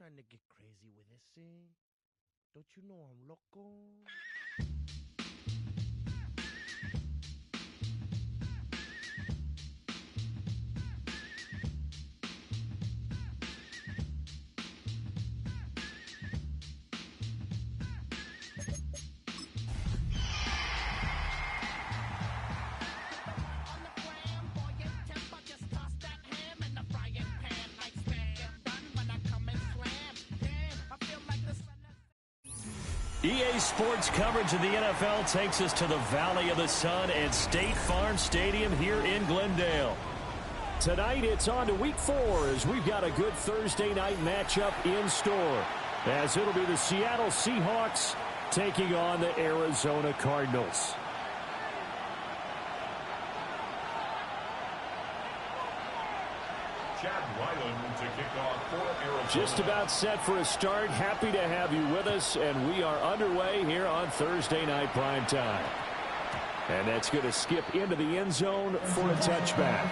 trying to get crazy with this thing. Don't you know I'm loco? EA Sports coverage of the NFL takes us to the Valley of the Sun at State Farm Stadium here in Glendale. Tonight it's on to Week 4 as we've got a good Thursday night matchup in store, as it'll be the Seattle Seahawks taking on the Arizona Cardinals. Just about set for a start. Happy to have you with us, and we are underway here on Thursday Night Prime Time. And that's going to skip into the end zone for a touchback.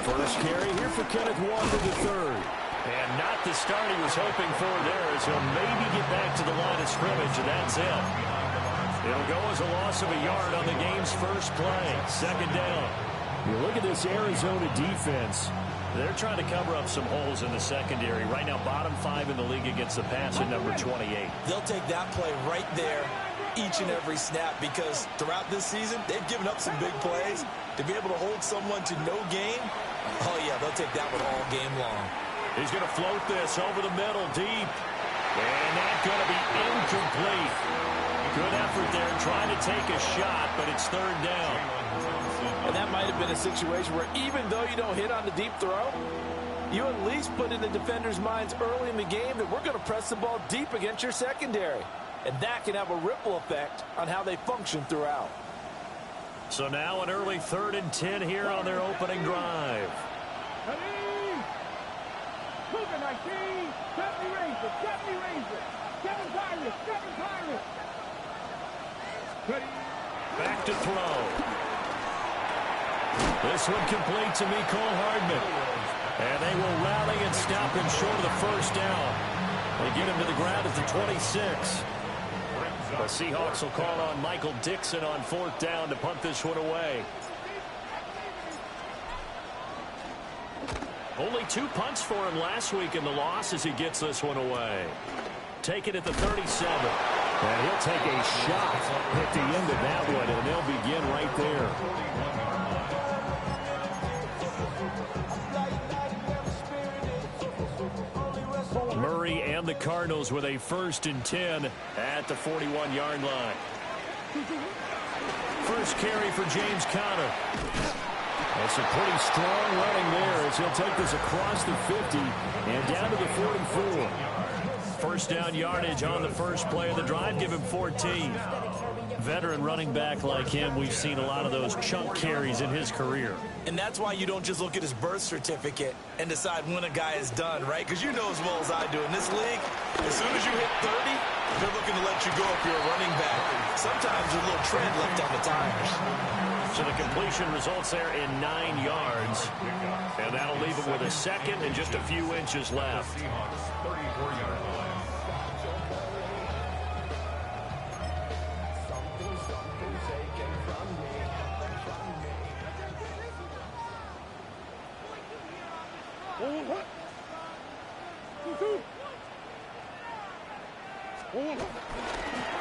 First carry here for Kenneth Walker III. And not the start he was hoping for there, as he'll maybe get back to the line of scrimmage, and that's it. It'll go as a loss of a yard on the game's first play. Second down. You look at this Arizona defense. They're trying to cover up some holes in the secondary. Right now, bottom 5 in the league against the pass at number 28. They'll take that play right there each and every snap, because throughout this season, they've given up some big plays. To be able to hold someone to no gain, oh yeah, they'll take that one all game long. He's going to float this over the middle, deep. And that's going to be incomplete. Good effort there, trying to take a shot, but it's third down. And that might have been a situation where even though you don't hit on the deep throw, you at least put in the defender's minds early in the game that we're going to press the ball deep against your secondary. And that can have a ripple effect on how they function throughout. So now an early 3rd and 10 here on their opening drive. Back to throw. This one complete to Mecole Hardman. And they will rally and stop him short of the first down. They get him to the ground at the 26. The Seahawks will call on Michael Dixon on 4th down to punt this one away. Only 2 punts for him last week in the loss as he gets this one away. Take it at the 37. And he'll take a shot at the end of that one, and they'll begin right there. Murray and the Cardinals with a 1st and 10 at the 41-yard line. First carry for James Conner. That's a pretty strong running there as he'll take this across the 50 and down to the 44. First down yardage on the first play of the drive. Give him 14. Veteran running back like him, we've seen a lot of those chunk carries in his career. And that's why you don't just look at his birth certificate and decide when a guy is done, right? Because you know as well as I do, in this league, as soon as you hit 30, they're looking to let you go if you're a running back. Sometimes there's a little tread left on the tires. So the completion results there in 9 yards. And that'll leave him with a 2nd and just a few inches left.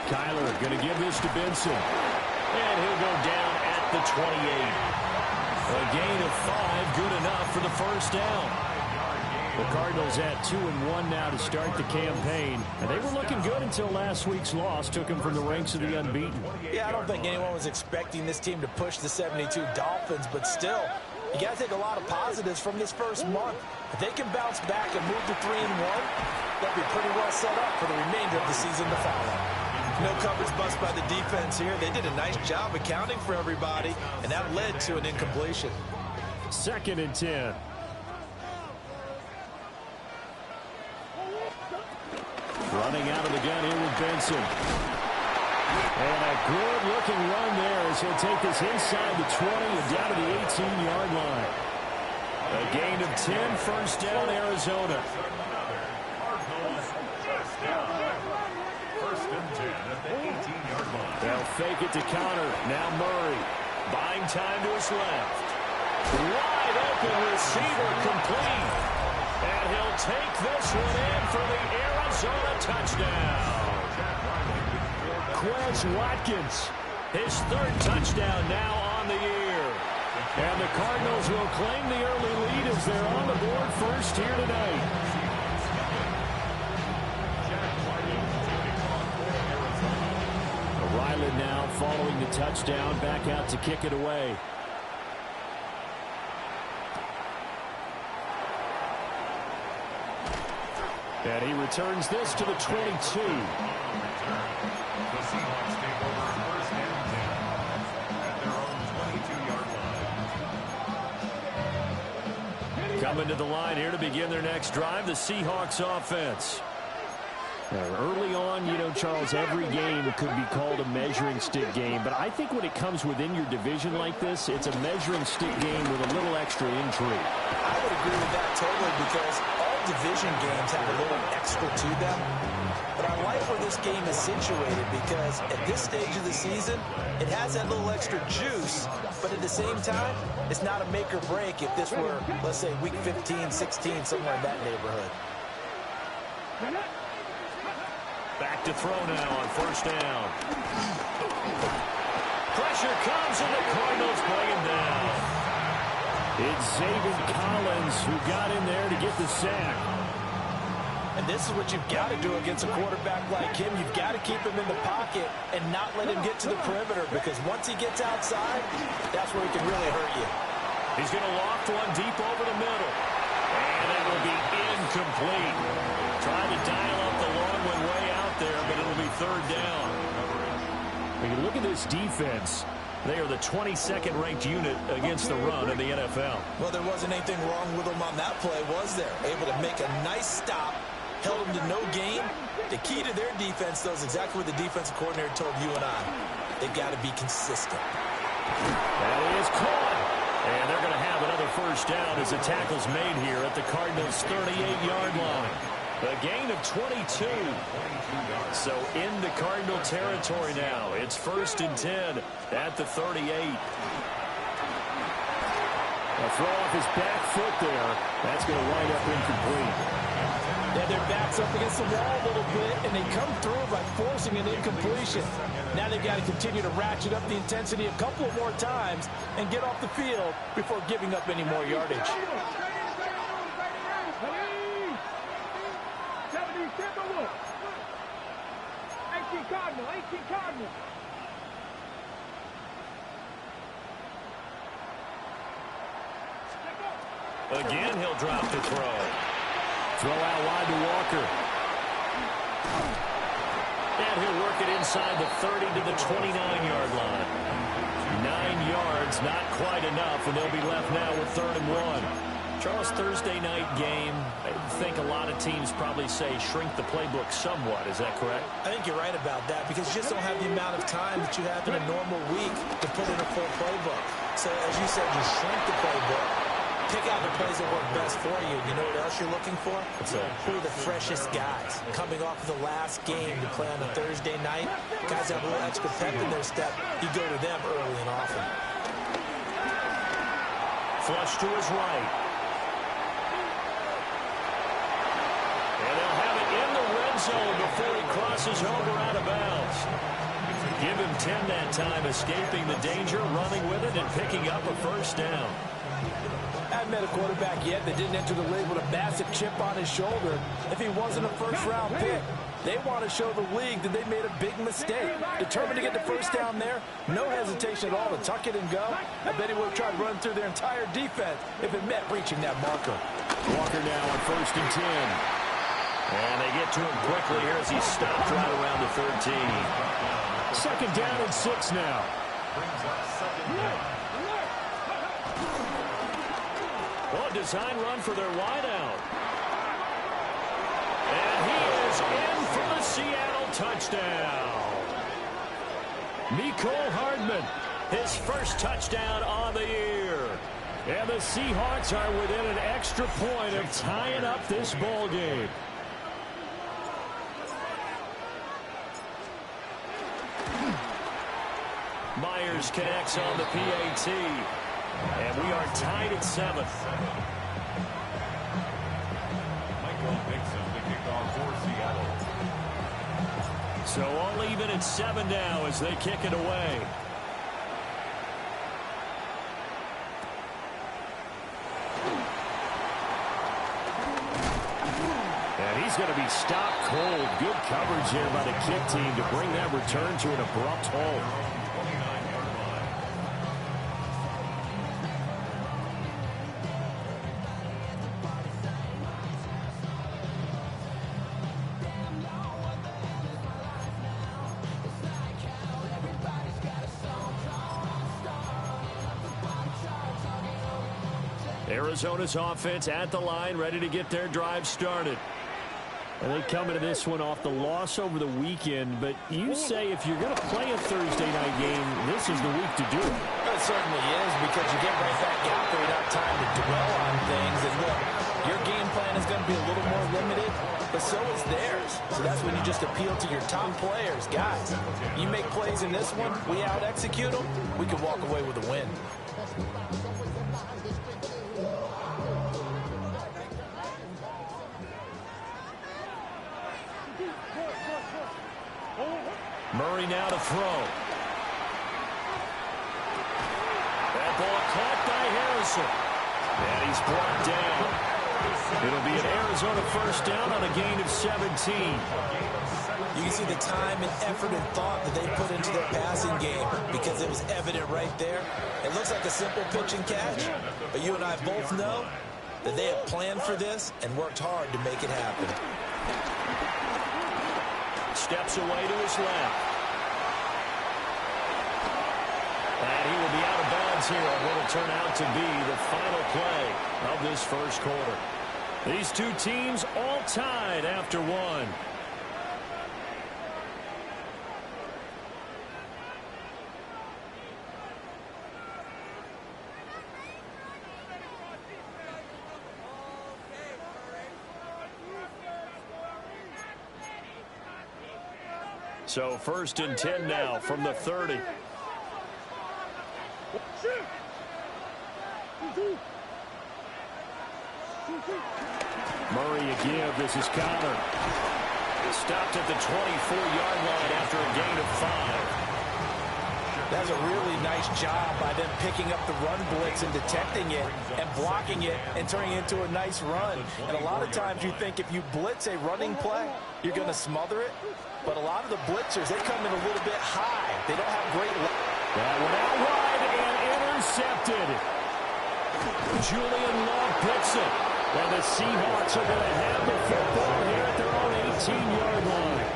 Kyler going to give this to Benson. And he'll go down at the 28. A gain of 5, good enough for the first down. The Cardinals at 2-1 now to start the campaign. And they were looking good until last week's loss took them from the ranks of the unbeaten. Yeah, I don't think anyone was expecting this team to push the 72 Dolphins, but still, you got to take a lot of positives from this first month. If they can bounce back and move to 3-1, they'll be pretty well set up for the remainder of the season to follow. No coverage bust by the defense here. They did a nice job accounting for everybody, and that led to an incompletion. 2nd and 10. Running out of the down here with Benson. And a good-looking run there as he'll take this inside the 20 and down to the 18-yard line. A gain of 10, first down, Arizona. First and 10 at the 18-yard line. They'll fake it to counter. Now Murray. Buying time to his left. Wide open receiver complete. And he'll take this one in for the Arizona touchdown. Quez Watkins, his third touchdown now on the year. And the Cardinals will claim the early lead as they're on the board first here tonight. Ryland now following the touchdown, back out to kick it away. And he returns this to the 22. The Seahawks take over first and 10 at their own 22-yard line. Coming to the line here to begin their next drive, the Seahawks offense. Early on, you know, Charles, every game could be called a measuring stick game. But I think when it comes within your division like this, it's a measuring stick game with a little extra intrigue. I would agree with that totally because all division games have a little extra to them. But I like where this game is situated because at this stage of the season, it has that little extra juice. But at the same time, it's not a make or break if this were, let's say, week 15, 16, somewhere in that neighborhood. Back to throw now on first down. Pressure comes and the Cardinals bring him down. It's Zaven Collins who got in there to get the sack. And this is what you've got to do against a quarterback like him. You've got to keep him in the pocket and not let him get to the perimeter because once he gets outside, that's where he can really hurt you. He's going to loft one deep over the middle. And it will be incomplete. Trying to dial up the long one way out there, but it'll be third down. When you look at this defense, they are the 22nd ranked unit against the run in the NFL. Well, there wasn't anything wrong with them on that play, was there? Able to make a nice stop, held them to no gain. The key to their defense, though, is exactly what the defensive coordinator told you and I. They got to be consistent. That is caught. And they're going to have another first down as the tackle's made here at the Cardinals' 38-yard line. A gain of 22. So into Cardinal territory now. It's first and 10 at the 38. A throw off his back foot there. That's going to wind up incomplete. Yeah, their back's up against the wall a little bit, and they come through by forcing an incompletion. Now they've got to continue to ratchet up the intensity a couple of more times and get off the field before giving up any more yardage. 18 Cardinal. Again, he'll drop the throw. Throw out wide to Walker. And he'll work it inside the 30 to the 29-yard line. 9 yards, not quite enough, and they'll be left now with 3rd and 1. Charles, Thursday night game, I think a lot of teams probably say shrink the playbook somewhat. Is that correct? I think you're right about that because you just don't have the amount of time that you have in a normal week to put in a full playbook. So, as you said, you shrink the playbook, pick out the plays that work best for you. You know what else you're looking for? Who are the freshest guys coming off of the last game to play on a Thursday night? Guys have a little extra pep in their step. You go to them early and often. Flush to his right. And they'll have it in the red zone before he crosses over out of bounds. Give him 10 that time, escaping the danger, running with it, and picking up a first down. I haven't met a quarterback yet that didn't enter the league with a massive chip on his shoulder. If he wasn't a first-round pick, they want to show the league that they made a big mistake. Determined to get the first down there, no hesitation at all to tuck it and go. I bet he would have tried to run through their entire defense if it meant reaching that marker. Walker now on 1st and 10. And they get to him quickly here as he stopped right around the 13. 2nd down and 6 now. Well, a design run for their wideout. And he is in for the Seattle touchdown. Mecole Hardman, his first touchdown on the year. And the Seahawks are within an extra point of tying up this ball game. Myers connects on the PAT. And we are tied at 7. Michael Mixon, the kickoff for Seattle. So all even at 7 now as they kick it away. And he's going to be stopped cold. Good coverage here by the kick team to bring that return to an abrupt halt. Arizona's offense at the line, ready to get their drive started. And they come into this one off the loss over the weekend. But you say if you're going to play a Thursday night game, this is the week to do it. It certainly is, because you get right back out there without time to dwell on things. And look, your game plan is going to be a little more limited, but so is theirs. So that's when you just appeal to your top players. Guys, you make plays in this one, we out-execute them, we can walk away with a win. Murray now to throw. That ball caught by Harrison. And he's brought down. It'll be an Arizona first down on a gain of 17. You can see the time and effort and thought that they put into their passing game, because it was evident right there. It looks like a simple pitch and catch, but you and I both know that they have planned for this and worked hard to make it happen. Steps away to his left. And he will be out of bounds here on what will turn out to be the final play of this first quarter. These two teams all tied after one. So 1st and 10 now from the 30. Murray again. This is Connor. Stopped at the 24-yard line after a gain of 5. That's a really nice job by them picking up the run blitz and detecting it and blocking it and turning it into a nice run. And a lot of times you think if you blitz a running play, you're going to smother it. But a lot of the blitzers, they come in a little bit high. They don't have great... That one out wide and intercepted. Julian Love picks it. And the Seahawks are going to have the football here at their own 18-yard line.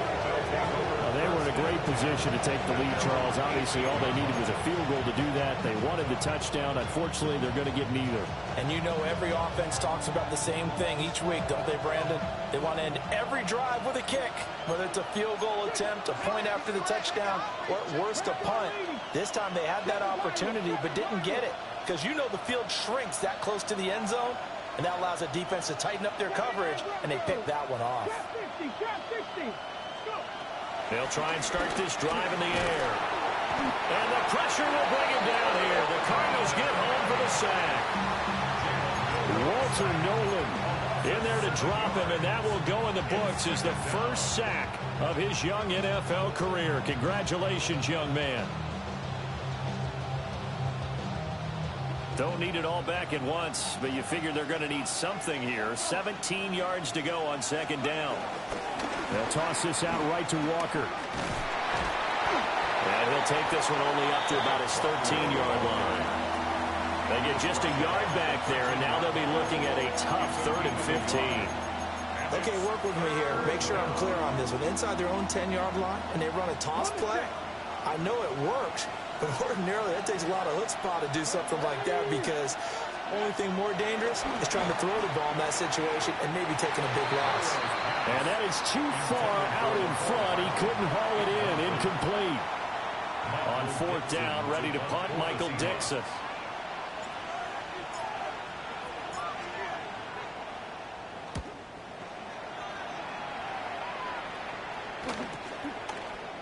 They were in a great position to take the lead, Charles. Obviously, all they needed was a field goal to do that. They wanted the touchdown. Unfortunately, they're going to get neither. And you know every offense talks about the same thing each week, don't they, Brandon? They want to end every drive with a kick, whether it's a field goal attempt, a point after the touchdown, or at worst, a punt. This time they had that opportunity but didn't get it, because you know the field shrinks that close to the end zone, and that allows a defense to tighten up their coverage, and they picked that one off. They'll try and start this drive in the air. And the pressure will bring him down here. The Cardinals get home for the sack. Walter Nolan in there to drop him, and that will go in the books as the first sack of his young NFL career. Congratulations, young man. Don't need it all back at once, but you figure they're going to need something here. 17 yards to go on 2nd down. They'll toss this out right to Walker. And he'll take this one only up to about his 13-yard line. They get just a yard back there, and now they'll be looking at a tough 3rd and 15. Okay, work with me here. Make sure I'm clear on this one. Inside their own 10-yard line, and they run a toss play. I know it works, but ordinarily that takes a lot of chutzpah to do something like that, because Only thing more dangerous is trying to throw the ball in that situation and maybe taking a big loss. And that is too far out in front. He couldn't haul it in. Incomplete. On fourth down, ready to punt, Michael Dixon.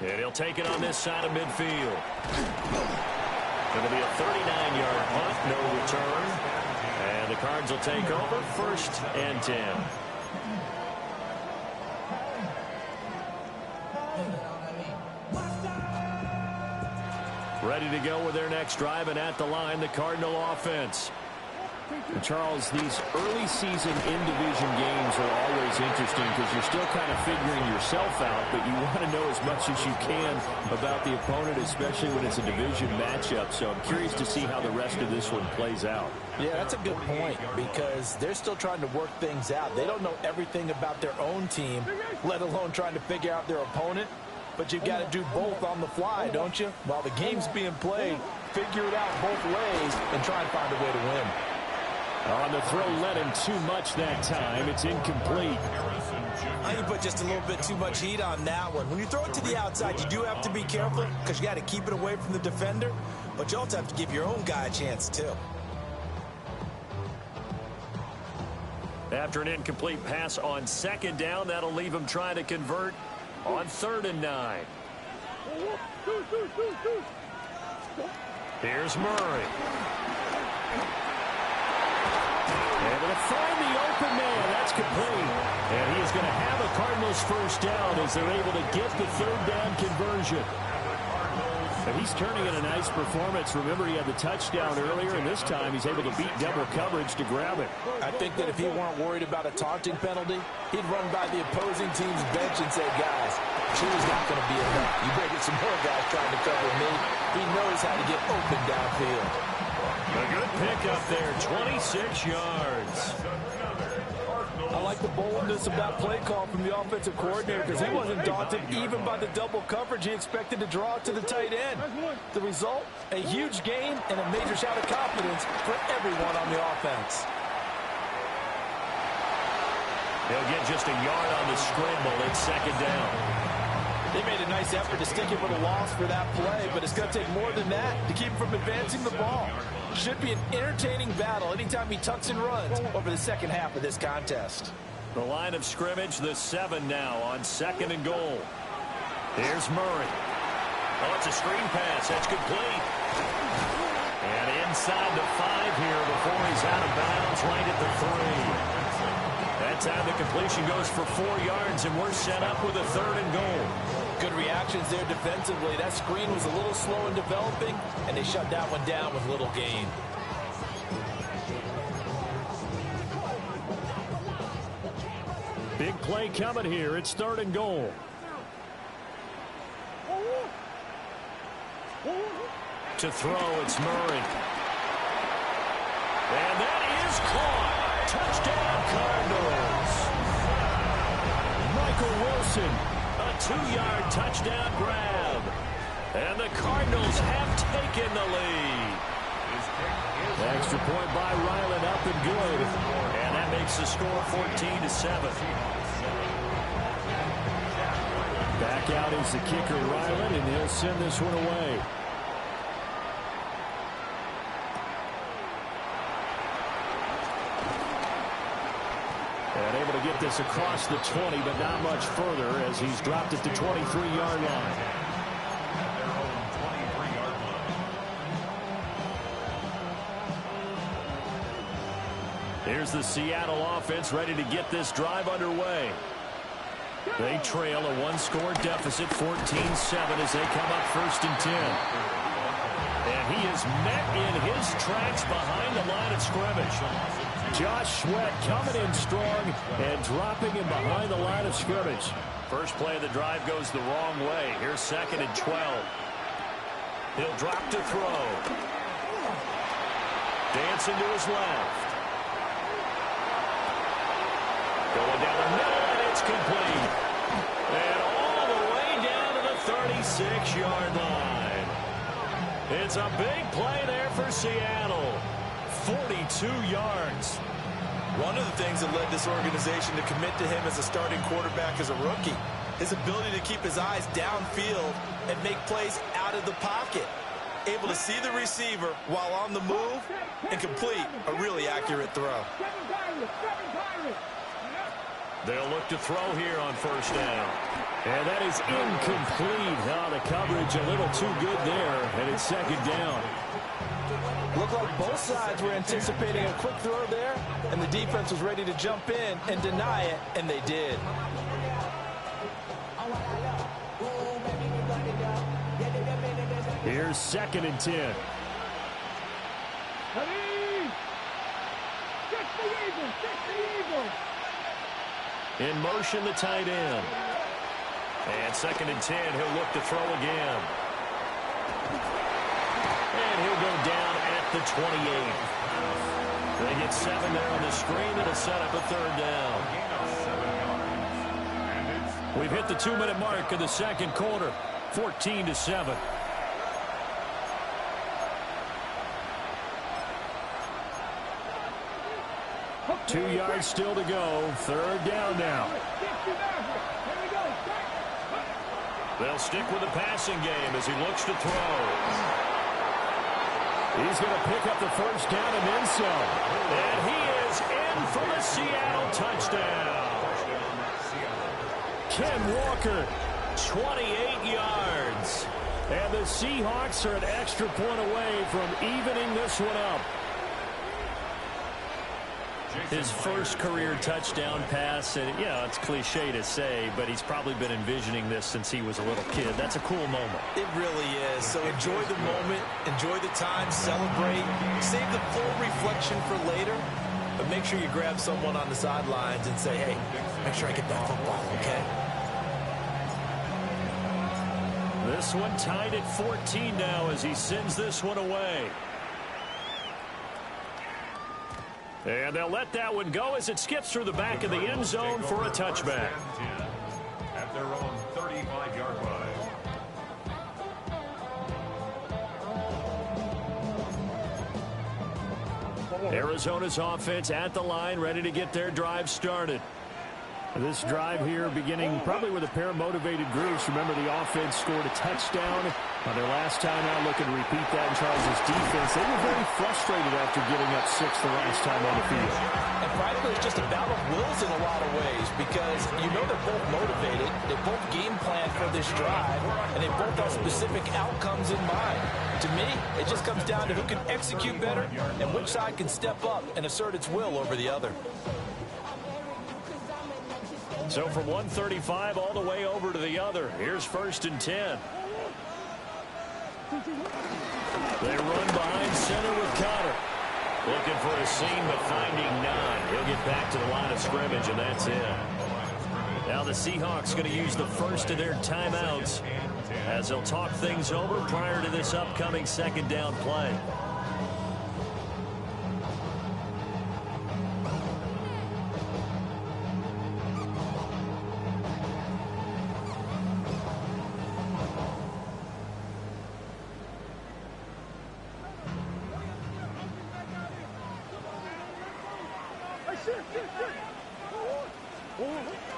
And he'll take it on this side of midfield. It'll be a 39-yard punt, no return. And the Cards will take over, 1st and 10. Ready to go with their next drive, and at the line, the Cardinal offense. Charles, these early season in-division games are always interesting because you're still kind of figuring yourself out, but you want to know as much as you can about the opponent, especially when it's a division matchup. So I'm curious to see how the rest of this one plays out. Yeah, that's a good point because they're still trying to work things out. They don't know everything about their own team, let alone trying to figure out their opponent. But you've got to do both on the fly, don't you? While the game's being played, figure it out both ways and try and find a way to win. On the throw, led him too much that time. It's incomplete. I think you put just a little bit too much heat on that one. When you throw it to the outside, you do have to be careful because you got to keep it away from the defender, but you also have to give your own guy a chance too. After an incomplete pass on 2nd down, that'll leave him trying to convert on 3rd and 9. Here's Murray. Able to find the open man. That's complete. And he is going to have a Cardinals 1st down as they're able to get the 3rd down conversion. And he's turning in a nice performance. Remember, he had the touchdown earlier, and this time he's able to beat double coverage to grab it. I think that if he weren't worried about a taunting penalty, he'd run by the opposing team's bench and say, guys, two's not going to be enough. You better get some more guys trying to cover me. He knows how to get open downfield. A good pickup there, 26 yards. I like the boldness of that play call from the offensive coordinator because he wasn't daunted even by the double coverage. He expected to draw it to the tight end. The result, a huge gain and a major shout of confidence for everyone on the offense. They'll get just a yard on the scramble. It's 2nd down. They made a nice effort to stick him with a loss for that play, but it's going to take more than that to keep him from advancing the ball. Should be an entertaining battle anytime he tucks and runs over the second half of this contest. The line of scrimmage, the 7 now on 2nd and goal. Here's Murray. Oh, it's a screen pass. That's complete. And inside the 5 here before he's out of bounds right at the 3. That time the completion goes for 4 yards, and we're set up with a 3rd and goal. Good reactions there defensively. That screen was a little slow in developing, and they shut that one down with little gain. Big play coming here. It's 3rd and goal. To throw, it's Murray. And that is caught. Touchdown, Cardinals. Michael Wilson, a 2-yard touchdown grab. And the Cardinals have taken the lead. Extra point by Ryland, up and good. And that makes the score 14-7. Back out is the kicker, Ryland, and he'll send this one away. And able to get this across the 20, but not much further as he's dropped it to 23-yard line. Here's the Seattle offense ready to get this drive underway. They trail a 1-score deficit, 14-7 as they come up 1st and 10. And he is met in his tracks behind the line of scrimmage. Josh Sweat coming in strong and dropping him behind the line of scrimmage. First play of the drive goes the wrong way. Here's 2nd and 12. He'll drop to throw. Dancing to his left. Going down the middle, and it's complete. And all the way down to the 36-yard line. It's a big play there for Seattle. 42 yards. One of the things that led this organization to commit to him as a starting quarterback as a rookie, his ability to keep his eyes downfield and make plays out of the pocket. Able to see the receiver while on the move and complete a really accurate throw. They'll look to throw here on first down. And that is incomplete. Oh, the coverage a little too good there, and it's second down. Looked like both sides were anticipating a quick throw there, and the defense was ready to jump in and deny it, and they did. Here's 2nd and 10. In motion, the tight end. And 2nd and 10, he'll look to throw again. And he'll go down at the 28. They get 7 there on the screen. It'll set up a 3rd down. We've hit the 2-minute mark in the second quarter. 14-7. Two yards still to go. 3rd down now. They'll stick with the passing game as he looks to throw. He's going to pick up the first down and then some. And he is in for the Seattle touchdown. Ken Walker, 28 yards. And the Seahawks are an extra point away from evening this one up. His first career touchdown pass, and yeah, it's cliche to say, but he's probably been envisioning this since he was a little kid. That's a cool moment. It really is. So enjoy the moment, enjoy the time, celebrate, save the full reflection for later, but make sure you grab someone on the sidelines and say, hey, make sure I get that football, okay? This one tied at 14 now as he sends this one away. And they'll let that one go as it skips through the back of the end zone for a touchback. At their own 35-yard line. Arizona's offense at the line, ready to get their drive started. This drive here beginning probably with a pair of motivated groups. Remember, the offense scored a touchdown on their last time out. Looking to repeat that in Charles' defense. They were very frustrated after giving up 6 the last time on the field. And frankly, it's just a battle of wills in a lot of ways because you know they're both motivated. They both game plan for this drive, and they both have specific outcomes in mind. To me, it just comes down to who can execute better and which side can step up and assert its will over the other. So from 135 all the way over to the other. Here's 1st and 10. They run behind center with Conner. Looking for a seam, but finding none. He'll get back to the line of scrimmage, and that's it. Now the Seahawks going to use the first of their timeouts as they'll talk things over prior to this upcoming 2nd down play.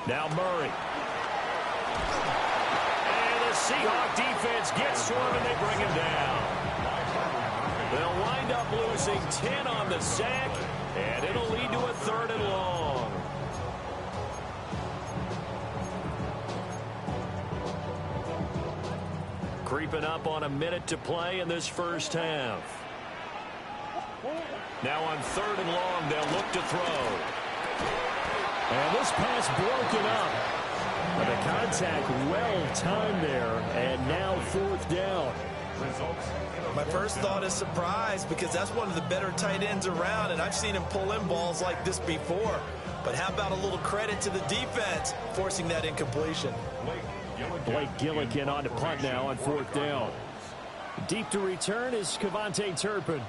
Now Murray. And the Seahawk defense gets to him, and they bring him down. They'll wind up losing 10 on the sack, and it'll lead to a 3rd and long. Creeping up on a minute to play in this first half. Now on 3rd and long, they'll look to throw. And this pass broken up. But the contact well-timed there, and now 4th down. My first thought is surprise because that's one of the better tight ends around, and I've seen him pull in balls like this before. But how about a little credit to the defense forcing that incompletion? Blake Gillikin on to punt now on 4th down. Deep to return is Kevontae Turpin.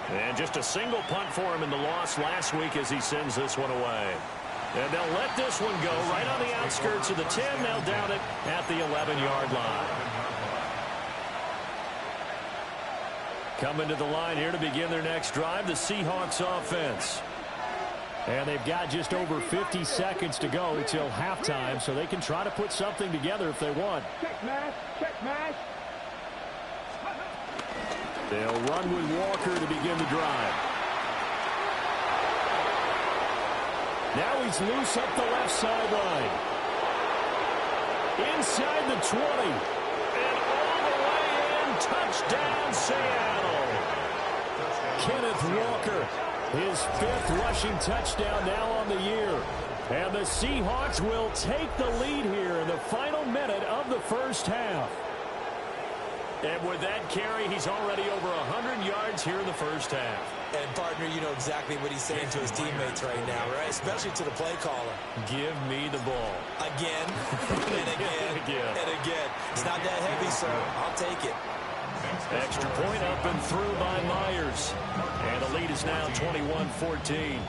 And just a single punt for him in the loss last week as he sends this one away. And they'll let this one go right on the outskirts of the 10. They'll down it at the 11-yard line. Coming to the line here to begin their next drive, the Seahawks offense. And they've got just over 50 seconds to go till halftime, so they can try to put something together if they want. Check mash, check mash. They'll run with Walker to begin the drive. Now he's loose up the left sideline. Inside the 20. And all the way in. Touchdown, Seattle. Kenneth Walker, his 5th rushing touchdown now on the year. And the Seahawks will take the lead here in the final minute of the first half. And with that carry, he's already over 100 yards here in the first half. And, partner, you know exactly what he's saying to his teammates right now, right? Especially to the play caller. Give me the ball. Again, and again, and again. It's not that heavy, sir. I'll take it. Extra point up and through by Myers. And the lead is now 21-14.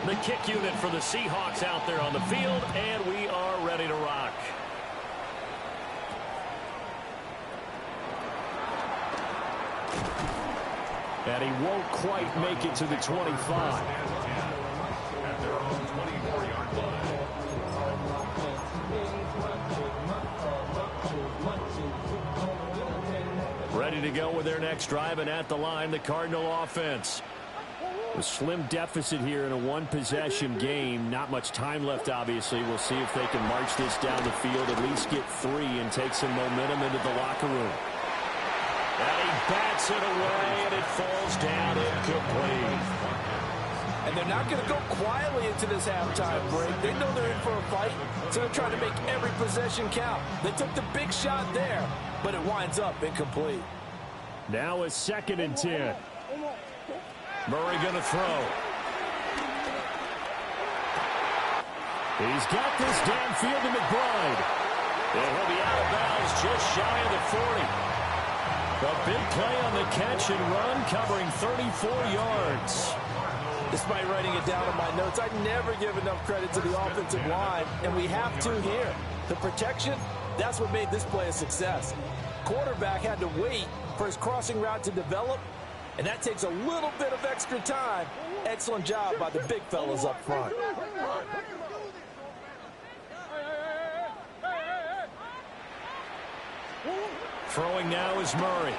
The kick unit for the Seahawks out there on the field, and we are ready to rock. And he won't quite make it to the 25. At their own 24-yard line. Ready to go with their next drive, and at the line, the Cardinal offense. A slim deficit here in a one-possession game. Not much time left, obviously. We'll see if they can march this down the field, at least get 3, and take some momentum into the locker room. And he bats it away, and it falls down incomplete. And they're not going to go quietly into this halftime break. They know they're in for a fight, so they're trying to make every possession count. They took the big shot there, but it winds up incomplete. Now a 2nd and 10. Murray going to throw. He's got this downfield to McBride. And he'll be out of bounds just shy of the 40. A big play on the catch and run, covering 34 yards. Despite writing it down in my notes, I never give enough credit to the offensive line, and we have to here. The protection, that's what made this play a success. Quarterback had to wait for his crossing route to develop, and that takes a little bit of extra time. Excellent job by the big fellas up front. Throwing now is Murray.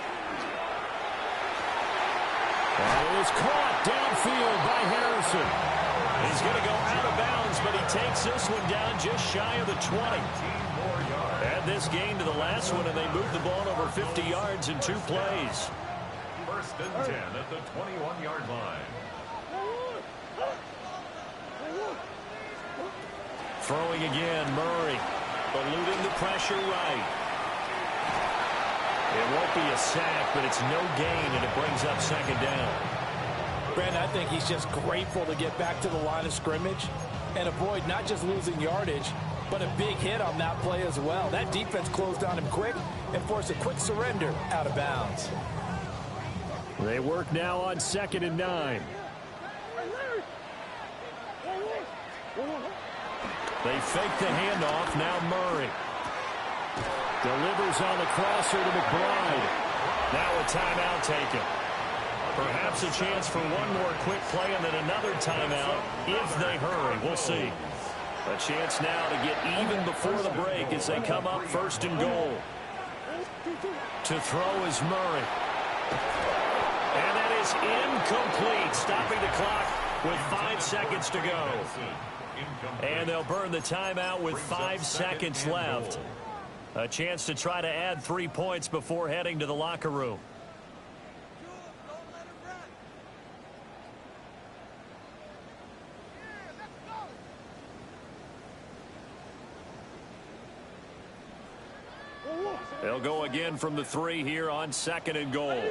And it is caught downfield by Harrison. He's going to go out of bounds, but he takes this one down just shy of the 20. Add this game to the last one, and they moved the ball over 50 yards in 2 plays. 1st and 10 at the 21-yard line. Throwing again, Murray. Eluding the pressure right. It won't be a sack, but it's no gain, and it brings up 2nd down. Brandon, I think he's just grateful to get back to the line of scrimmage and avoid not just losing yardage, but a big hit on that play as well. That defense closed on him quick and forced a quick surrender out of bounds. They work now on 2nd and 9. They fake the handoff. Now Murray delivers on the crosser to McBride. Now a timeout taken. Perhaps a chance for one more quick play and then another timeout if they hurry. We'll see. A chance now to get even before the break as they come up 1st and goal. To throw is Murray. And that is incomplete, stopping the clock with 5 seconds to go. And they'll burn the timeout with 5 seconds left. A chance to try to add 3 points before heading to the locker room. They'll go again from the 3 here on 2nd and goal.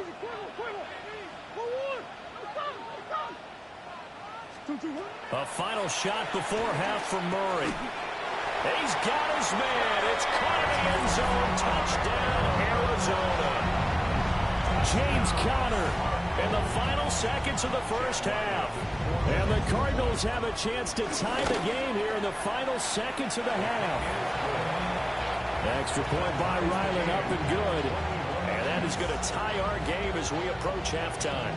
A final shot before half from Murray. He's got his man. It's caught in the end zone. Touchdown, Arizona. James Conner in the final seconds of the first half. And the Cardinals have a chance to tie the game here in the final seconds of the half. Extra point by Ryland, up and good. And that is going to tie our game as we approach halftime.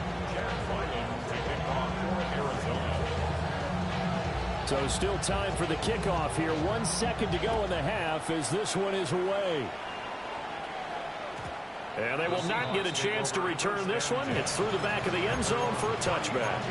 So still time for the kickoff here. 1 second to go in the half as this one is away. And they will not get a chance to return this one. It's through the back of the end zone for a touchback.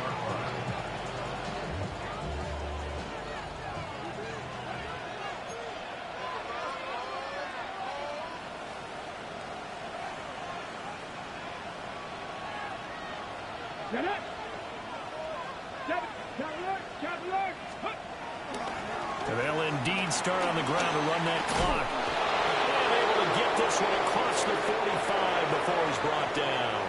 And they'll indeed start on the ground to run that clock. And able to get this one across the 45 before he's brought down.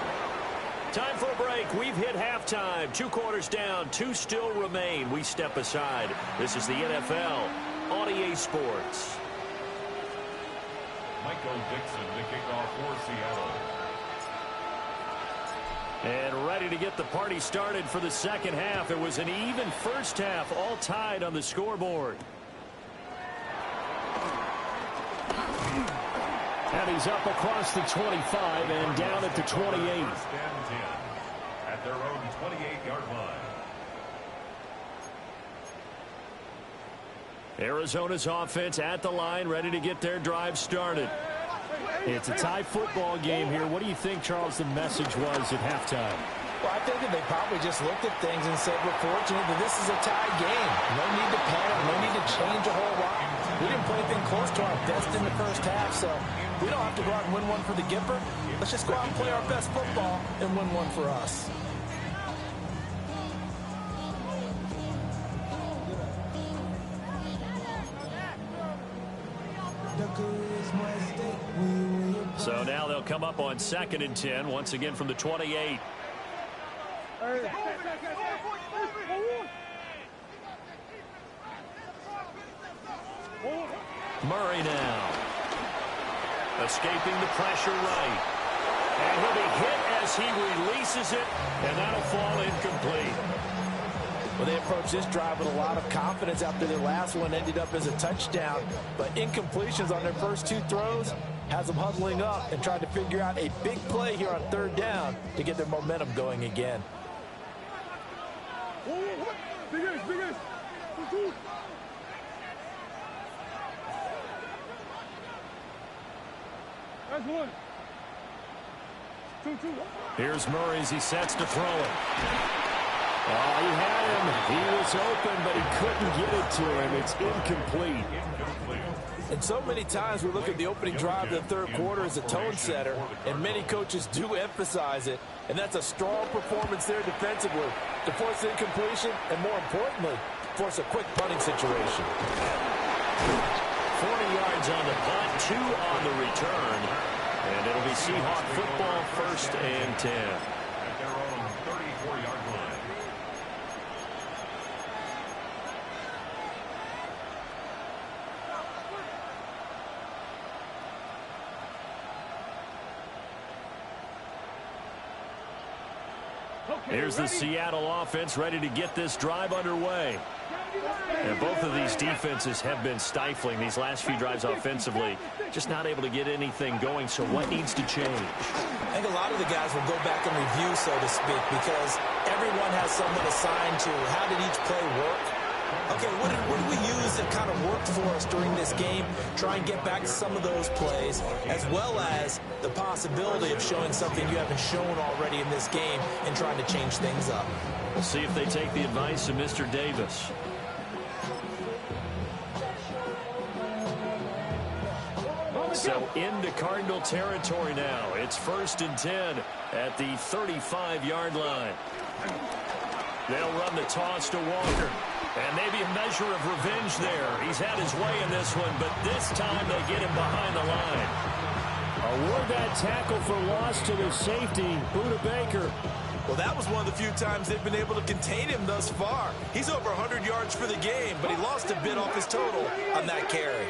Time for a break. We've hit halftime. 2 quarters down. 2 still remain. We step aside. This is the NFL on EA Sports. Michael Dixon to kick off for Seattle. And ready to get the party started for the second half. It was an even first half, all tied on the scoreboard. And he's up across the 25 and down at the 28. First and 10 at their own 28-yard line. Arizona's offense at the line, ready to get their drive started. It's a tie football game here. What do you think, Charles, the message was at halftime? Well, I think that they probably just looked at things and said, we're fortunate that this is a tie game. No need to panic. No need to change a whole lot. We didn't play anything close to our best in the first half, so we don't have to go out and win one for the Gipper. Let's just go out and play our best football and win one for us. So now they'll come up on 2nd and 10, once again from the 28. Murray now. Escaping the pressure right. And he'll be hit as he releases it, and that'll fall incomplete. Well, they approached this drive with a lot of confidence after their last one ended up as a touchdown. But incompletions on their first 2 throws has them huddling up and trying to figure out a big play here on 3rd down to get their momentum going again. Here's Murray as he sets to throw it. Oh, he had him. He was open, but he couldn't get it to him. It's incomplete. And so many times we look at the opening drive of the 3rd quarter as a tone setter, and many coaches do emphasize it. And that's a strong performance there defensively to force incompletion and, more importantly, force a quick punting situation. 40 yards on the punt, 2 on the return. And it'll be Seahawk football, 1st and 10. At their own 34-yard line. Here's the Seattle offense ready to get this drive underway. And both of these defenses have been stifling these last few drives offensively. Just not able to get anything going, so what needs to change? I think a lot of the guys will go back and review, so to speak, because everyone has someone assigned to how did each play work. Okay, what did we use that kind of worked for us during this game? Try and get back to some of those plays, as well as the possibility of showing something you haven't shown already in this game and trying to change things up. We'll see if they take the advice of Mr. Davis. So into Cardinal territory now. It's 1st and 10 at the 35-yard line. They'll run the toss to Walker. And maybe a measure of revenge there. He's had his way in this one, but this time they get him behind the line. Award that tackle for loss to the safety, Budda Baker. Well, that was one of the few times they've been able to contain him thus far. He's over 100 yards for the game, but he lost a bit off his total on that carry.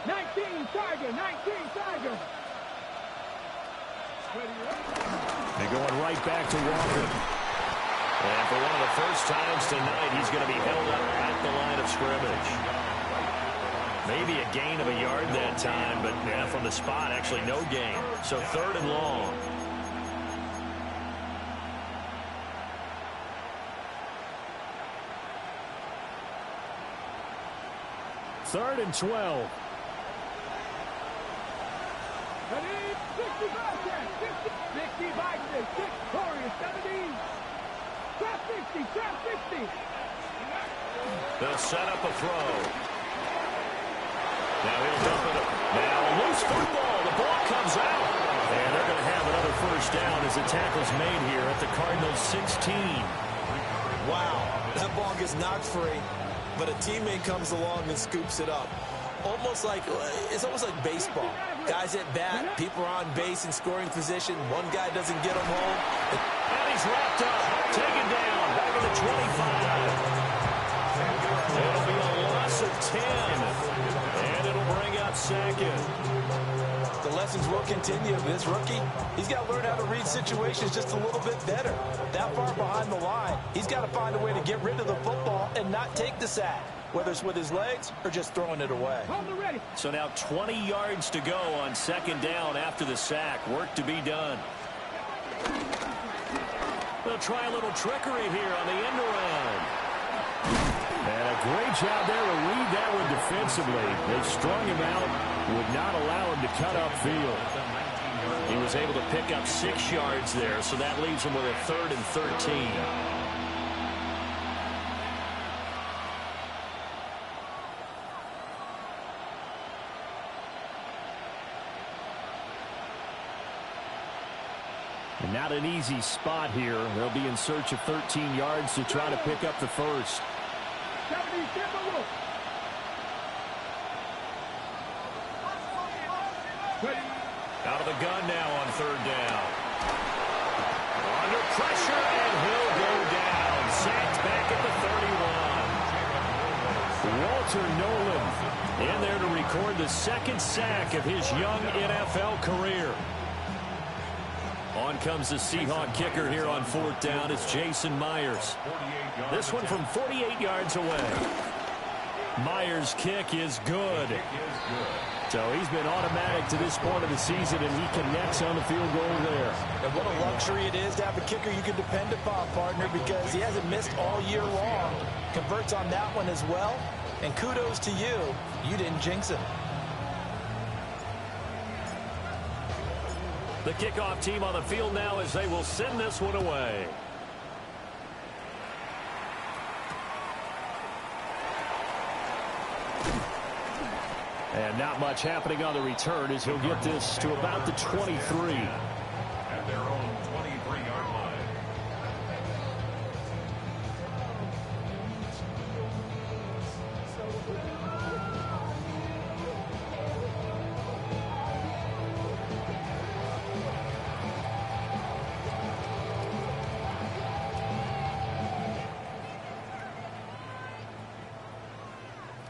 19 Tiger, 19 Tiger. They're going right back to Walker. And for one of the first times tonight, he's going to be held up at the line of scrimmage. Maybe a gain of a yard that time, but yeah, from the spot, actually no gain. So 3rd and long. Third and 12. Ready? 60 Vikings, 60 Vikings, 6 Warriors, 70. Trap 60, trap 60. They'll set up a throw. Now he'll dump it up. Now loose football. The ball comes out. And they're going to have another first down as the tackle's made here at the Cardinals 16. Wow, that ball gets knocked free, but a teammate comes along and scoops it up. It's almost like baseball. Guys at bat, people are on base in scoring position. One guy doesn't get him home. And he's wrapped up, taken down, back to the 25. It'll be a loss of 10. And it'll bring out 2nd. The lessons will continue. This rookie, he's got to learn how to read situations just a little bit better. That far behind the line, he's got to find a way to get rid of the football and not take the sack, whether it's with his legs or just throwing it away. So now 20 yards to go on 2nd down after the sack. Work to be done. They'll try a little trickery here on the end around. And a great job there to read that one defensively. They strung him out, would not allow him to cut upfield. He was able to pick up 6 yards there, so that leaves him with a 3rd and 13. And not an easy spot here. They'll be in search of 13 yards to try to pick up the first. Out of the gun now on 3rd down. Under pressure, and he'll go down. Sacked back at the 31. Walter Nolan in there to record the 2nd sack of his young NFL career. On comes the Seahawk kicker here on 4th down. It's Jason Myers. This one from 48 yards away. Myers' kick is good. So he's been automatic to this point of the season, and he connects on the field goal there. And what a luxury it is to have a kicker you can depend upon, partner, because he hasn't missed all year long. Converts on that one as well. And kudos to you. You didn't jinx him. The kickoff team on the field now as they will send this one away. And not much happening on the return as he'll get this to about the 23. At their own 23-yard line.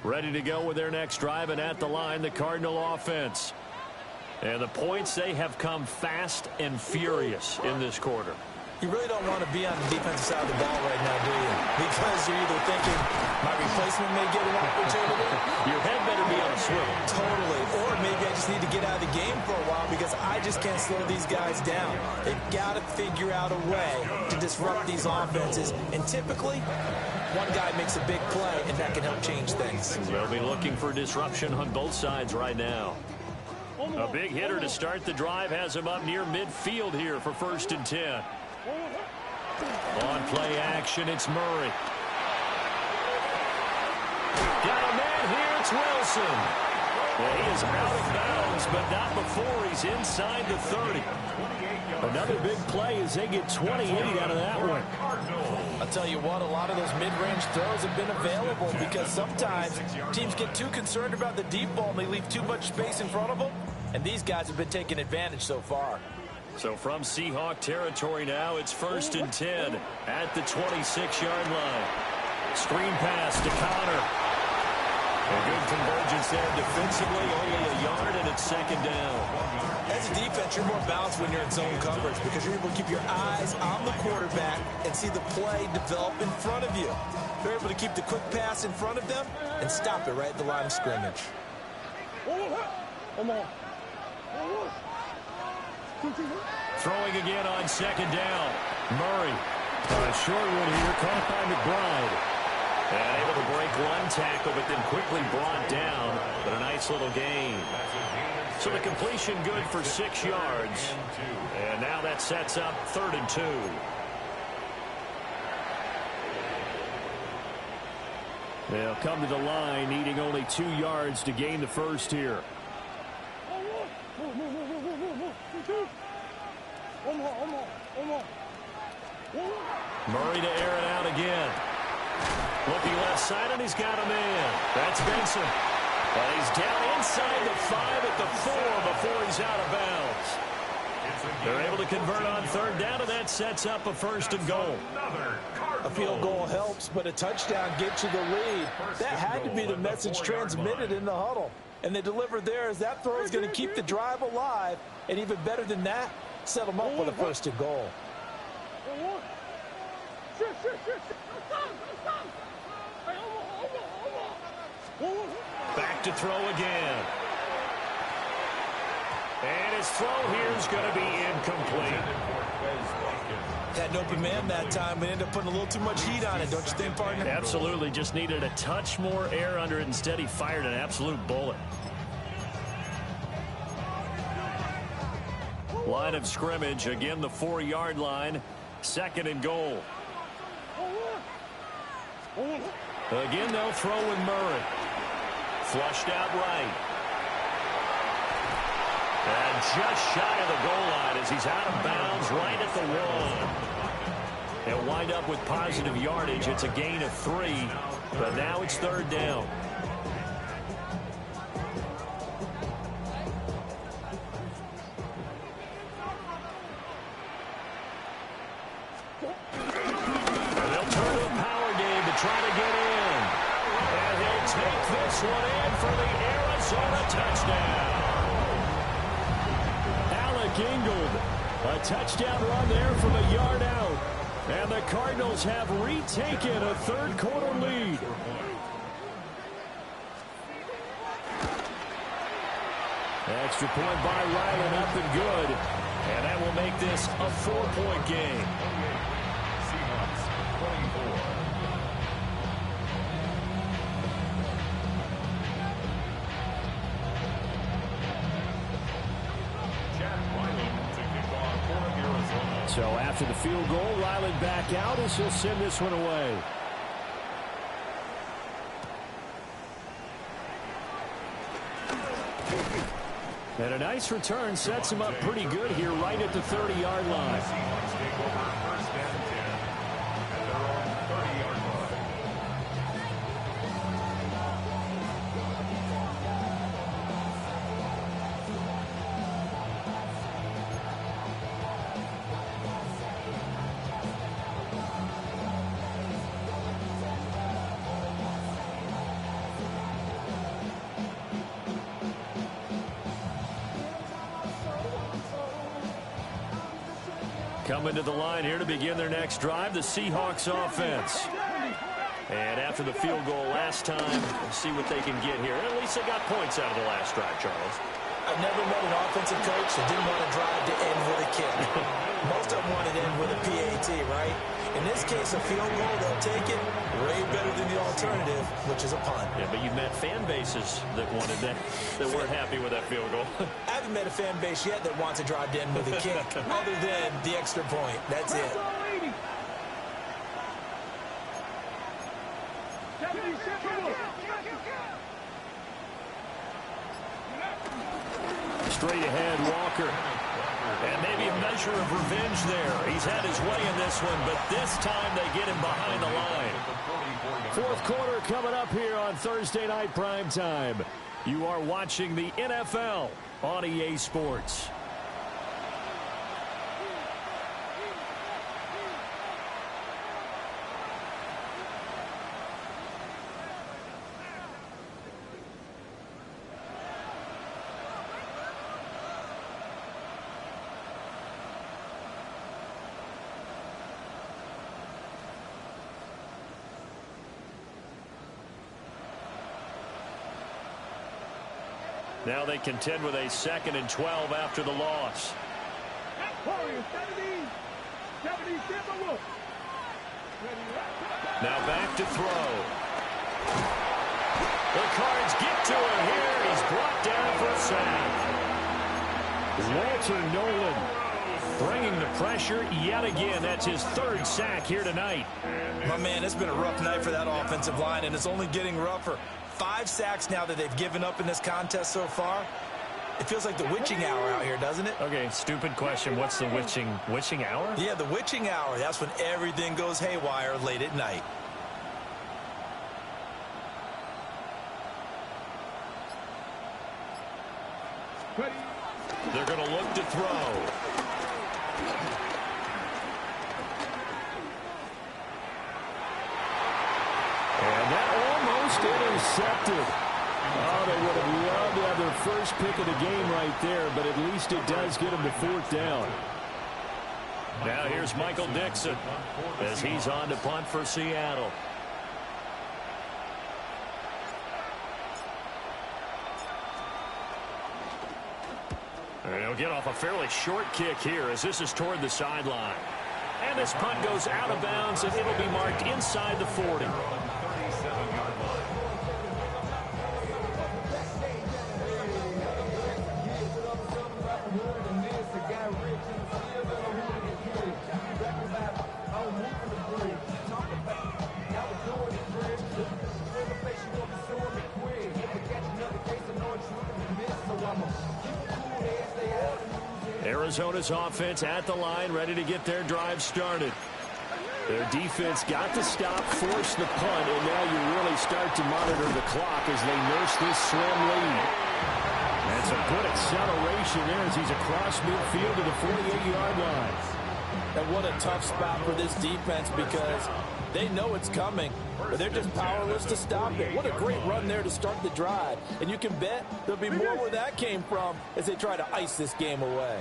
Ready to go with their next drive, and at the line, the Cardinal offense. And the points, they have come fast and furious in this quarter. You really don't want to be on the defensive side of the ball right now, do you? Because you're either thinking, my replacement may get an opportunity. Your head better be on a swivel. Totally. Or maybe I just need to get out of the game for a while because I just can't slow these guys down. They've got to figure out a way to disrupt these offenses. And typically, one guy makes a big play, and that can help change things. They'll be looking for disruption on both sides right now. A big hitter to start the drive has him up near midfield here for 1st and 10. On play action, it's Murray. Got a man here, it's Wilson. Well, he is out of bounds, but not before he's inside the 30. Another big play as they get 28 out of that one. I'll tell you what, a lot of those mid-range throws have been available because sometimes teams get too concerned about the deep ball and they leave too much space in front of them, and these guys have been taking advantage so far. So from Seahawk territory now, it's 1st and 10 at the 26-yard line. Screen pass to Connor. A good convergence there defensively, only a yard, and it's second down. As a defense, you're more balanced when you're in zone coverage because you're able to keep your eyes on the quarterback and see the play develop in front of you. You're able to keep the quick pass in front of them and stop it right at the line of scrimmage. Throwing again on second down. Murray. A short one here, caught by McBride. And able to break one tackle, but then quickly brought down. But a nice little gain. So the completion good for 6 yards. And now that sets up 3rd and 2. They'll come to the line, needing only 2 yards to gain the first here. Murray to air it out again. Looking left side, and he's got a man. That's Benson. And he's down inside the 5 at the 4 before he's out of bounds. They're able to convert on 3rd down, and that sets up a 1st and goal. A field goal helps, but a touchdown gets you the lead. That had to be the message transmitted in the huddle. And they delivered there as that throw is going to keep the drive alive. And even better than that, set them up with a 1st and goal. Back to throw again. And his throw here is going to be incomplete. Had an open man that time, but ended up putting a little too much heat on it, don't you think, partner? Absolutely. Just needed a touch more air under it. Instead, he fired an absolute bullet. Line of scrimmage. Again, the 4-yard line. 2nd and goal. Again, they'll throw with Murray. Flushed out right. And just shy of the goal line as he's out of bounds right at the 1. They'll wind up with positive yardage. It's a gain of 3, but now it's 3rd down. They'll turn to a power game to try to get in. And he'll take this one in for the Arizona touchdown. Alec Ingold, a touchdown run there from a yard out. And the Cardinals have retaken a 3rd quarter lead. Extra point by Ryland, up and good. And that will make this a 4-point game. Seahawks 24. So after the field goal, Ryland back out as he'll send this one away. And a nice return sets him up pretty good here right at the 30-yard line. Seahawks take over 1st and 10 at their own 30-yard line. Coming to the line here to begin their next drive, the Seahawks offense. And after the field goal last time, we'll see what they can get here. At least they got points out of the last drive, Charles. I've never met an offensive coach that didn't want to drive to end with a kick. Most of them want to end with a PAT, right? In this case, a field goal, they'll take it way better than the alternative, which is a punt. Yeah, but you've met fan bases that wanted that weren't happy with that field goal. I haven't met a fan base yet that wants to drive to end with a kick, other than the extra point. That's it. Straight ahead, Walker. And maybe a measure of revenge there. He's had his way in this one, but this time they get him behind the line. 4th quarter coming up here on Thursday Night Primetime. You are watching the NFL on EA Sports. Now they contend with a 2nd and 12 after the loss. Warriors 70 Timberwolves. Now back to throw. The Cards get to him here. He's brought down for a sack. Walter Nolan bringing the pressure yet again. That's his 3rd sack here tonight. My man, it's been a rough night for that offensive line, and it's only getting rougher. 5 sacks now that they've given up in this contest so far. It feels like the witching hour out here, doesn't it? Okay, stupid question. What's the witching hour? Yeah, the witching hour. That's when everything goes haywire late at night. They're going to look to throw. And that almost intercepted. Oh, they would have loved to have their first pick of the game right there, but at least it does get them to 4th down. Now here's Michael Dixon as he's on to punt for Seattle. And he'll get off a fairly short kick here as this is toward the sideline. And this punt goes out of bounds, and it'll be marked inside the 40. Arizona's offense at the line, ready to get their drive started. Their defense got to stop, force the punt, and now you really start to monitor the clock as they nurse this slim lead. That's a good acceleration there as he's across midfield to the 48-yard line. And what a tough spot for this defense because they know it's coming, but they're just powerless to stop it. What a great run there to start the drive. And you can bet there'll be more where that came from as they try to ice this game away.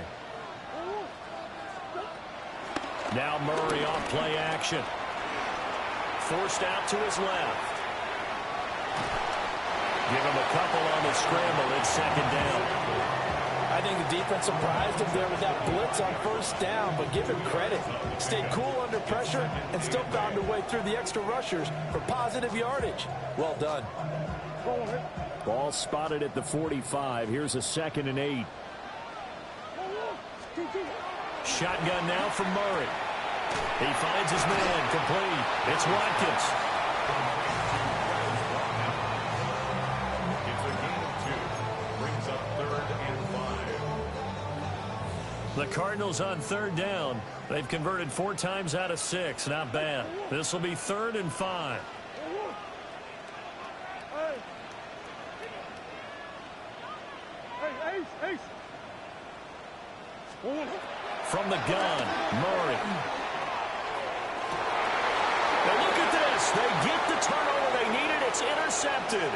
Now Murray off play action. Forced out to his left. Give him a couple on the scramble. It's 2nd down. I think the defense surprised him there with that blitz on 1st down, but give him credit. Stayed cool under pressure and still found a way through the extra rushers for positive yardage. Well done. Ball spotted at the 45. Here's a 2nd and 8. Shotgun now from Murray. He finds his man complete. It's Watkins. It's a gain of 2. Brings up 3rd and 5. The Cardinals on 3rd down. They've converted 4 times out of 6. Not bad. This will be 3rd and 5. From the gun, Murray. Now look at this. They get the turnover they needed. It's intercepted.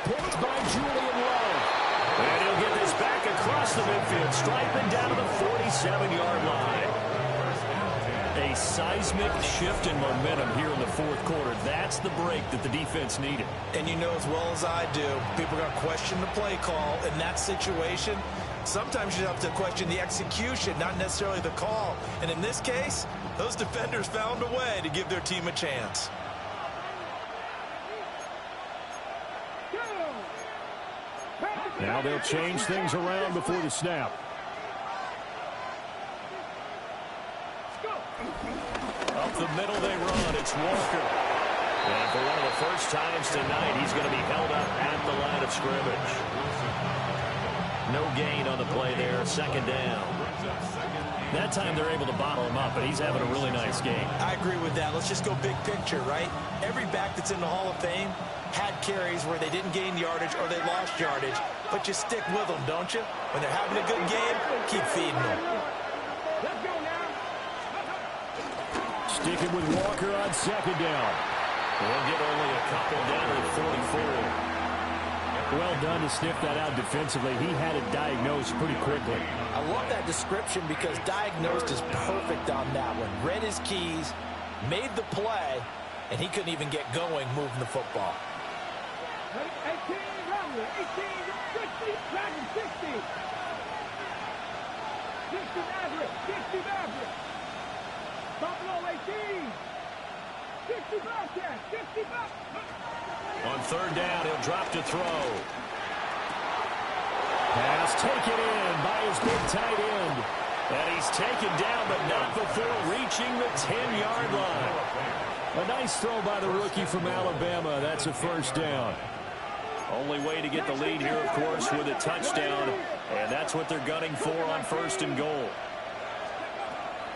Picked by Julian Love. And he'll get this back across the midfield, striping down to the 47-yard line. A seismic shift in momentum here in the 4th quarter. That's the break that the defense needed. And you know as well as I do, people are going to question the play call in that situation. Sometimes you have to question the execution, not necessarily the call. And in this case, those defenders found a way to give their team a chance. Now they'll change things around before the snap. Up the middle they run. It's Walker. And for one of the first times tonight, he's going to be held up at the line of scrimmage. No gain on the play there. 2nd down. That time they're able to bottle him up, but he's having a really nice game. I agree with that. Let's just go big picture, right? Every back that's in the Hall of Fame had carries where they didn't gain yardage or they lost yardage, but you stick with them, don't you? When they're having a good game, keep feeding them. Sticking with Walker on 2nd down. We'll get only a couple down at 44. Well done to sniff that out defensively. He had it diagnosed pretty quickly. I love that description because diagnosed is perfect on that one. Read his keys, made the play, and he couldn't even get going moving the football. 18, Romney. 18, 60, Dragon, 60. 60, Maverick. 60, Maverick. Buffalo, 18. 60, Bobcat. 60, Bobcat. On third down, he'll drop to throw. Pass taken in by his big tight end. And he's taken down, but not before reaching the 10-yard line. A nice throw by the rookie from Alabama. That's a first down. Only way to get the lead here, of course, with a touchdown. And that's what they're gunning for on first and goal.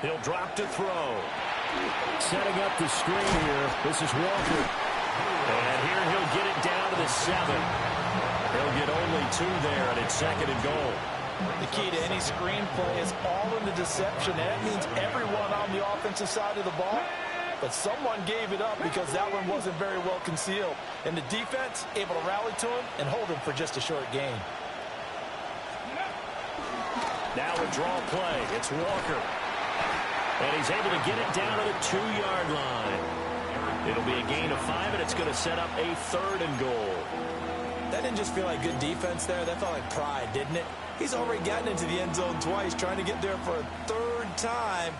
He'll drop to throw. Setting up the screen here. This is Walker. And here he'll get it down to the 7. He'll get only 2 there, and it's second and goal. The key to any screen play is all in the deception. And that means everyone on the offensive side of the ball. But someone gave it up because that one wasn't very well concealed. And the defense able to rally to him and hold him for just a short gain. Now a draw play. It's Walker. And he's able to get it down to the 2-yard line. It'll be a gain of 5, and it's going to set up a third and goal. That didn't just feel like good defense there. That felt like pride, didn't it? He's already gotten into the end zone twice, trying to get there for a third time.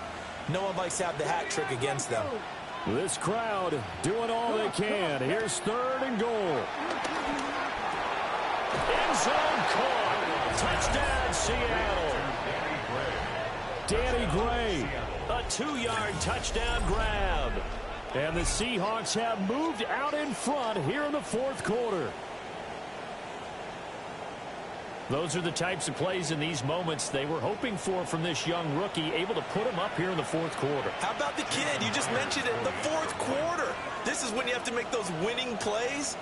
No one likes to have the hat trick against them. This crowd doing all they can. Here's third and goal. End zone caught. Touchdown, Seattle. Danny Gray. A 2-yard touchdown grab. And the Seahawks have moved out in front here in the fourth quarter. Those are the types of plays in these moments they were hoping for from this young rookie, able to put him up here in the fourth quarter. How about the kid? You just mentioned it, the fourth quarter. This is when you have to make those winning plays.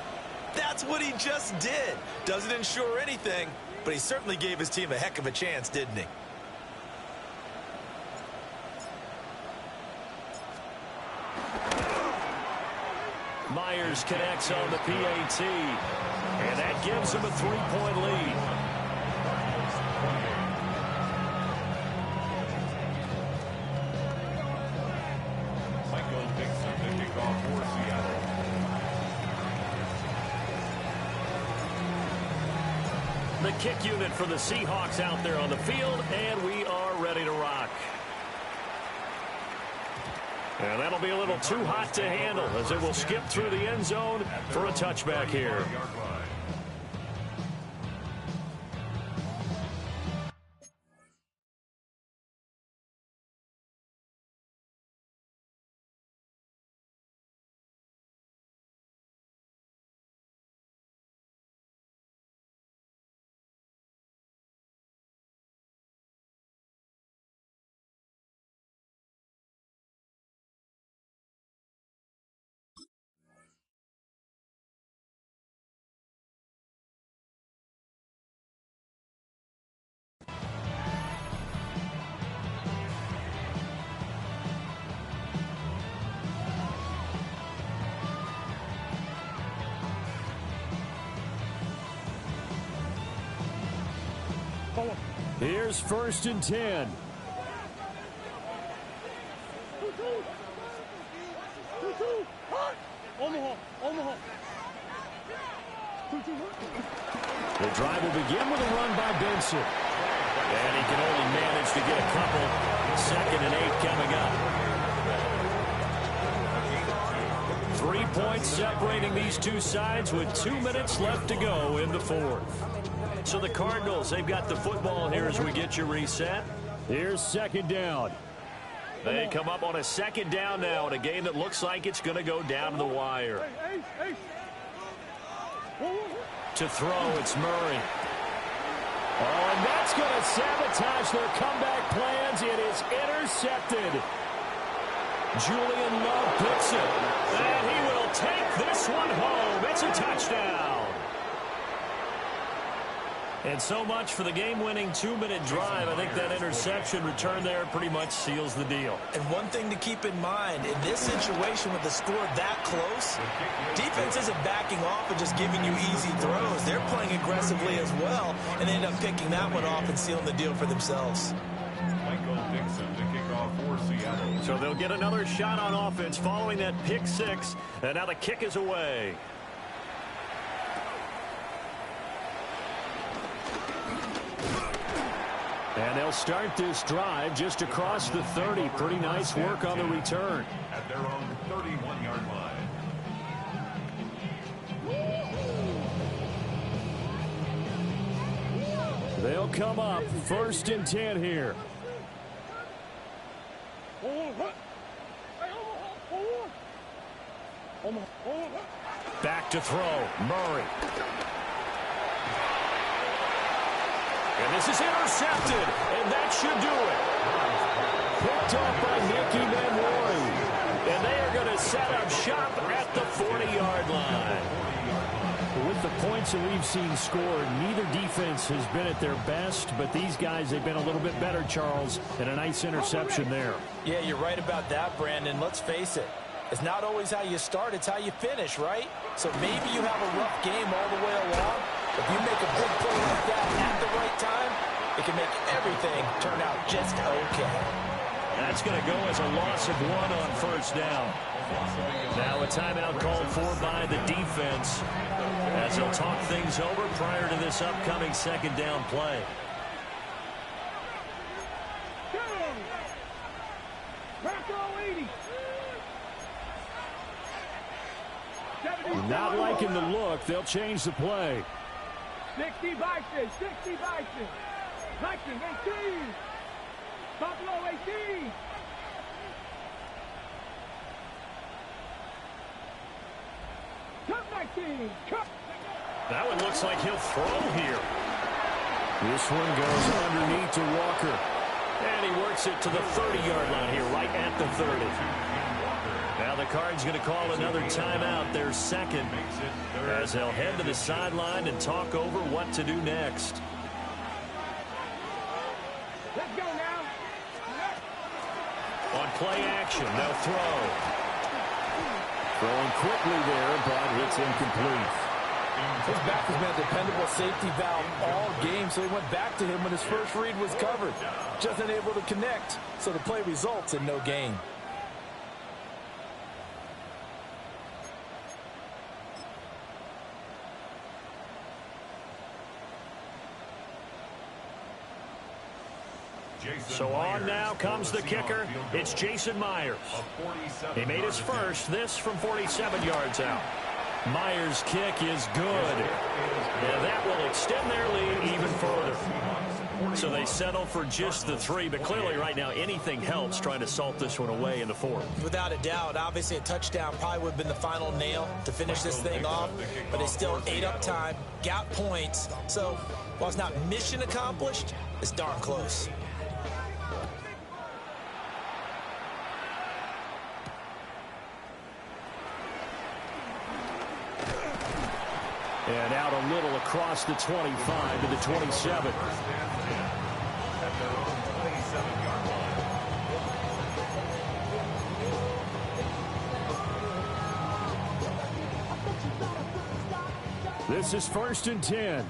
That's what he just did. Doesn't ensure anything, but he certainly gave his team a heck of a chance, didn't he? Myers connects on the PAT, and that gives him a 3-point lead. Michael Dixon to kick off for Seattle. The kick unit for the Seahawks out there on the field, and we are ready to rock. And that'll be a little too hot to handle as it will skip through the end zone for a touchback here. Here's first and 10. The drive will begin with a run by Benson. And he can only manage to get a couple. 2nd and 8 coming up. 3 points separating these two sides with 2 minutes left to go in the fourth. So the Cardinals, they've got the football here as we get you reset. Here's second down. They come up on a second down now in a game that looks like it's going to go down to the wire. To throw, it's Murray. Oh, and that's going to sabotage their comeback plans. It is intercepted. Julian Love picks it. And he will take this one home. It's a touchdown. And so much for the game-winning 2-minute drive. I think that interception return there pretty much seals the deal. And one thing to keep in mind, in this situation with the score that close, defense isn't backing off and just giving you easy throws. They're playing aggressively as well, and they end up picking that one off and sealing the deal for themselves. Michael Dixon to kick off for Seattle. So they'll get another shot on offense following that pick 6, and now the kick is away. They'll start this drive just across the 30. Pretty nice work on the return. At their own 31-yard line. They'll come up 1st and 10 here. Back to throw. Murray. And this is intercepted, and that should do it. Picked off by Nicky Manwari. And they are going to set up shop at the 40-yard line. With the points that we've seen scored, neither defense has been at their best, but these guys, they've been a little bit better, Charles, and a nice interception there. Yeah, you're right about that, Brandon. Let's face it. It's not always how you start, it's how you finish, right? So maybe you have a rough game all the way along. If you make a big play like that at the right time, it can make everything turn out just okay. That's going to go as a loss of 1 on 1st down. Now a timeout called for by the defense as they'll talk things over prior to this upcoming 2nd down play. Not liking the look. They'll change the play. 60 Bison, 60 Bison. Bison, 18. Buffalo, 18. Cup 19. Cup. That one looks like he'll throw here. This one goes underneath to Walker. And he works it to the 30-yard line here, right at the 30. Now the Cards going to call another timeout, their 2nd, as they'll head to the sideline and talk over what to do next. Let's go now. On play action, they'll throw. Throwing quickly there, but it's incomplete. His back has been a dependable safety valve all game, so he went back to him when his first read was covered. Just unable to connect, so the play results in no gain. So on now comes the kicker. It's Jason Myers. He made his first, this from 47 yards out. Myers' kick is good. And that will extend their lead even further. So they settle for just the 3, but clearly right now anything helps trying to salt this one away in the 4th. Without a doubt, obviously a touchdown probably would have been the final nail to finish this thing off, but they still ate up time, got points. So while it's not mission accomplished, it's darn close. And out a little across the 25 to the 27. This is 1st and 10.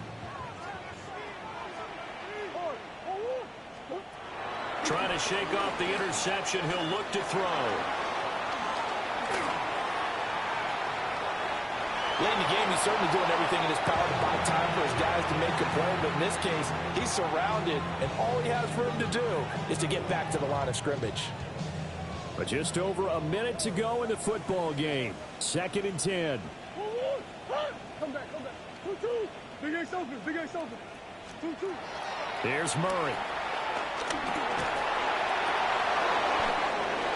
Trying to shake off the interception. He'll look to throw. Late in the game, he's certainly doing everything in his power to buy time for his guys to make a play, but in this case, he's surrounded, and all he has for him to do is to get back to the line of scrimmage. But just over a minute to go in the football game. 2nd and 10. Come back, come back. 2-2. Big Ace open, Big Ace open. 2-2. There's Murray.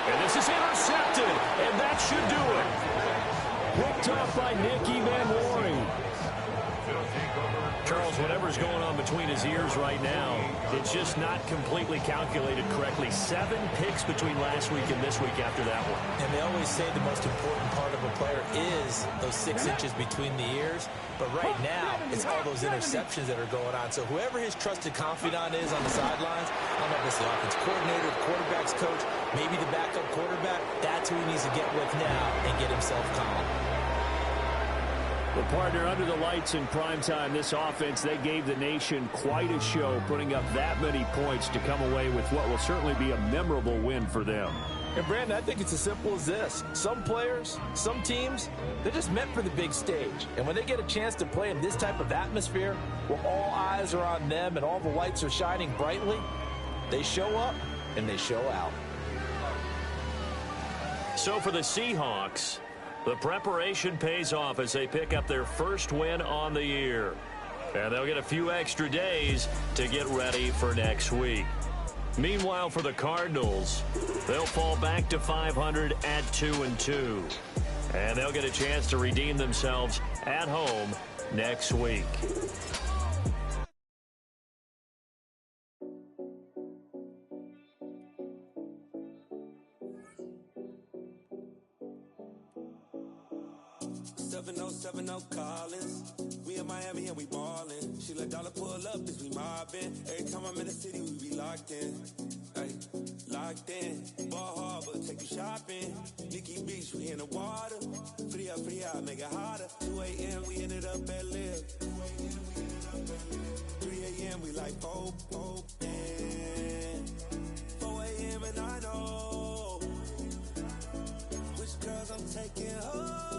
And this is intercepted, and that should do it. Picked off by Nicky Manwari. Charles, whatever's going on between his ears right now, it's just not completely calculated correctly. 7 picks between last week and this week after that one. And they always say the most important part of a player is those 6 inches between the ears. But right now, it's all those interceptions that are going on. So whoever his trusted confidant is on the sidelines, I don't know if it's the offense coordinator, the quarterback's coach, maybe the backup quarterback, that's who he needs to get with now and get himself calm. Well, partner, under the lights in primetime, this offense, they gave the nation quite a show, putting up that many points to come away with what will certainly be a memorable win for them. And, Brandon, I think it's as simple as this. Some players, some teams, they're just meant for the big stage. And when they get a chance to play in this type of atmosphere, where all eyes are on them and all the lights are shining brightly, They show up, and they show out. So for the Seahawks, the preparation pays off as they pick up their first win on the year. And they'll get a few extra days to get ready for next week. Meanwhile, for the Cardinals, they'll fall back to 500 at 2-2. And they'll get a chance to redeem themselves at home next week. Collins. We in Miami and we ballin'. She let dollar pull up, this we mobbin'. Every time I'm in the city, we be locked in. Ay, locked in. Ball Harbor, take you shopping. Nikki Beach, we in the water. Free up, make it hotter. 2 a.m., we ended up at Live. 3 a.m., we like Pope. 4 a.m., and I know which girls I'm taking home.